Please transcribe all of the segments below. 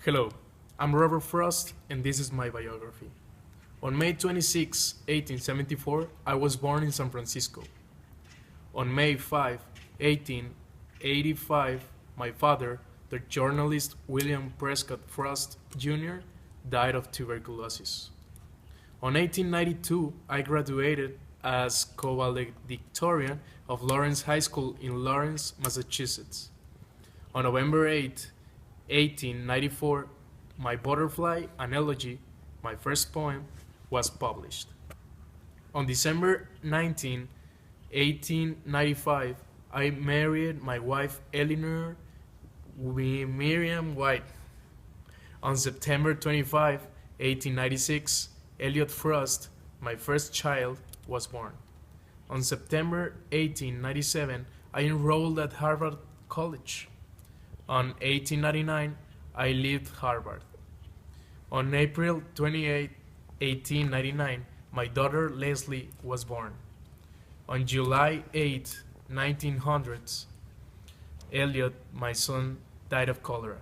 Hello, I'm Robert Frost, and this is my biography. On May 26, 1874, I was born in San Francisco. On May 5, 1885, my father, the journalist William Prescott Frost Jr., died of tuberculosis. On 1892, I graduated as co-valedictorian of Lawrence High School in Lawrence, Massachusetts. On November 8, 1894, my Butterfly, an Elegy, my first poem, was published. On December 19, 1895, I married my wife Eleanor Miriam White. On September 25, 1896, Elliot Frost, my first child, was born. On September 1897, I enrolled at Harvard College. On 1899, I left Harvard. On April 28, 1899, my daughter Leslie was born. On July 8, 1900, Elliot, my son, died of cholera.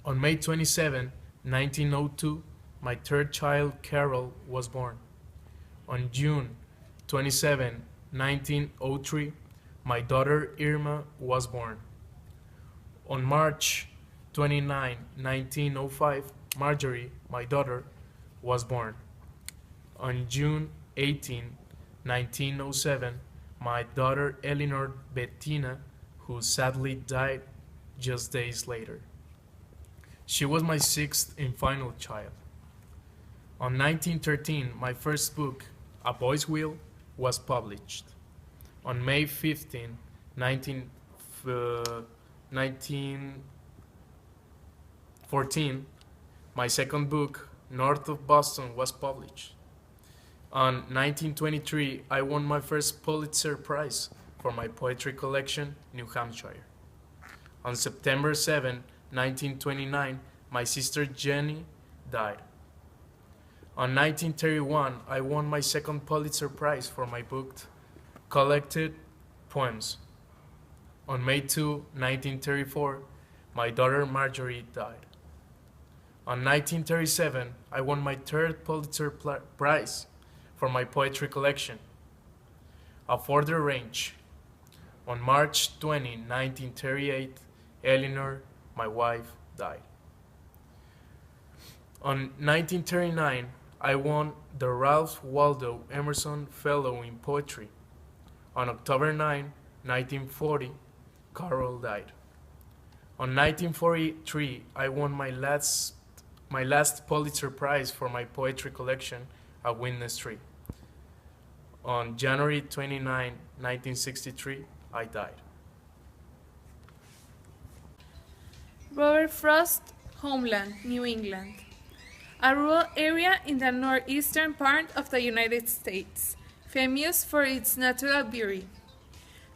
On May 27, 1902, my third child Carol was born. On June 27, 1903, my daughter Irma was born. On March 29, 1905, Marjorie, my daughter, was born. On June 18, 1907, my daughter Eleanor Bettina, who sadly died just days later. She was my sixth and final child. On 1913, my first book, A Boy's Will, was published. On May 15, 1914, my second book, North of Boston, was published. On 1923, I won my first Pulitzer Prize for my poetry collection, New Hampshire. On September 7, 1929, my sister Jenny died. On 1931, I won my second Pulitzer Prize for my book, Collected Poems. On May 2, 1934, my daughter Marjorie died. On 1937, I won my third Pulitzer Prize for my poetry collection, A Further Range. On March 20, 1938, Eleanor, my wife, died. On 1939, I won the Ralph Waldo Emerson Fellow in Poetry. On October 9, 1940, Carol died. On 1943, I won my last Pulitzer Prize for my poetry collection, A Witness Tree. On January 29, 1963, I died. Robert Frost, Homeland, New England. A rural area in the northeastern part of the United States, famous for its natural beauty.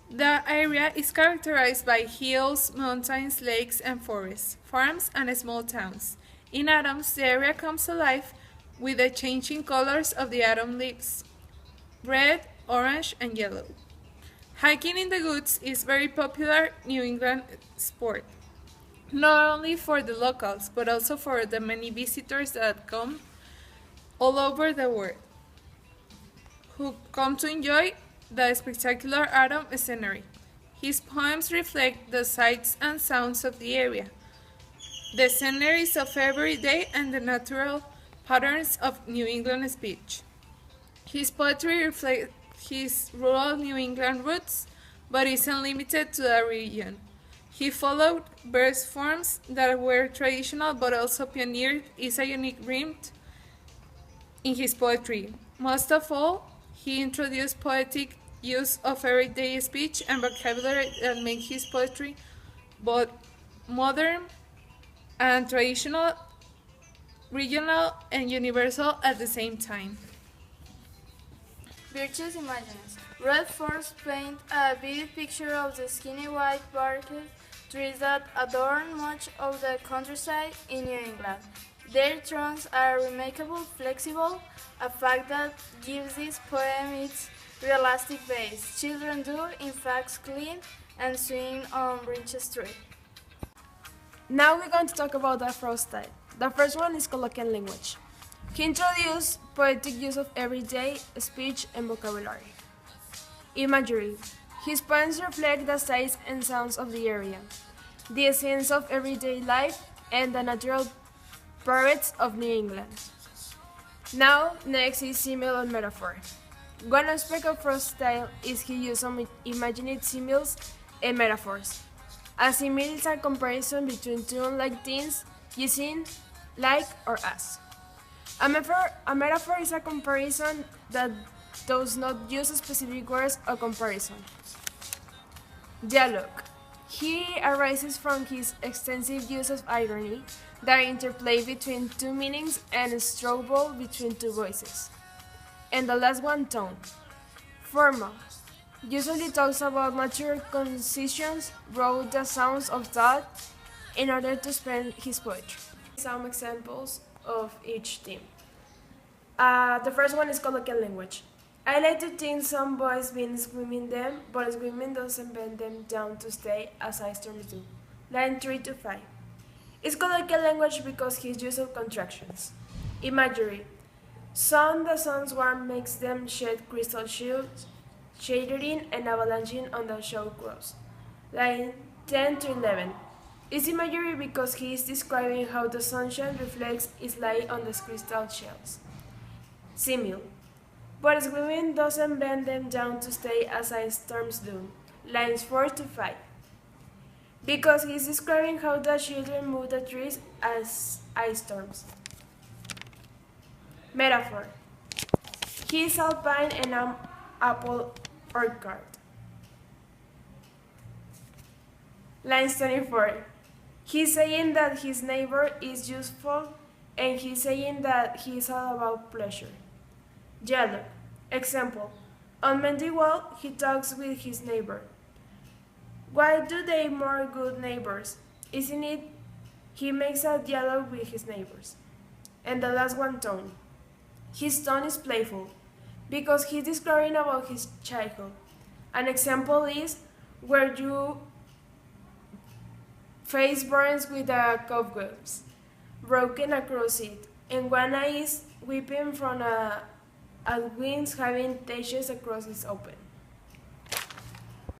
The area is characterized by hills, mountains, lakes, and forests, farms, and small towns. In autumn, the area comes alive with the changing colors of the autumn leaves: red, orange, and yellow. Hiking in the woods is very popular New England sport, not only for the locals, but also for the many visitors that come all over the world, who come to enjoy the spectacular autumn scenery. His poems reflect the sights and sounds of the area, the sceneries of every day, and the natural patterns of New England speech. His poetry reflects his rural New England roots, but isn't limited to the region. He followed verse forms that were traditional but also pioneered is a unique rhythm in his poetry. Most of all, he introduced poetic use of everyday speech and vocabulary that make his poetry both modern and traditional, regional, and universal at the same time. Virtuous Images. Red Force paint a vivid picture of the skinny white barked trees that adorn much of the countryside in New England. Their trunks are remarkably flexible, a fact that gives this poem its realistic base. Children do, in fact, climb and swing on branches trees. Now we're going to talk about the frost style. The first one is colloquial language. He introduced poetic use of everyday speech and vocabulary. Imagery. His poems reflect the sights and sounds of the area, the essence of everyday life, and the natural periods of New England. Now, next is simile and metaphor. One aspect of Frost's style is his use of imagined similes and metaphors. A simile is a comparison between two unlike things using like or as. A metaphor is a comparison that does not use specific words or comparison. Dialogue. He arises from his extensive use of irony, the interplay between two meanings, and a struggle between two voices. And the last one, tone. Formal. Usually talks about mature concisions, wrote the sounds of thought in order to spend his poetry. Some examples of each theme. The first one is colloquial language. I like to think some boys been screaming them, but screaming doesn't bend them down to stay as ice storms do. Line 3 to 5. It's colloquial language because his use of contractions. Imagery. The sun's warmth makes them shed crystal shields, shading and avalanching on the show cross. Line 10 to 11. It's imagery because he is describing how the sunshine reflects its light on the crystal shells. Simile. But screaming doesn't bend them down to stay as ice storms do. Lines 4 to 5. Because he's describing how the children move the trees as ice storms. Metaphor. He is alpine and an apple orchard. Lines 24. He's saying that his neighbor is useful, and he's saying that he's all about pleasure. Dialogue. Example. On Mendy Wall, he talks with his neighbor. Why do they more good neighbors? Isn't it? He makes a dialogue with his neighbors. And the last one, tone. His tone is playful, because he's describing about his childhood. An example is where you face burns with a cobwebs broken across it, and one eye is weeping from a wings having dashes across its open.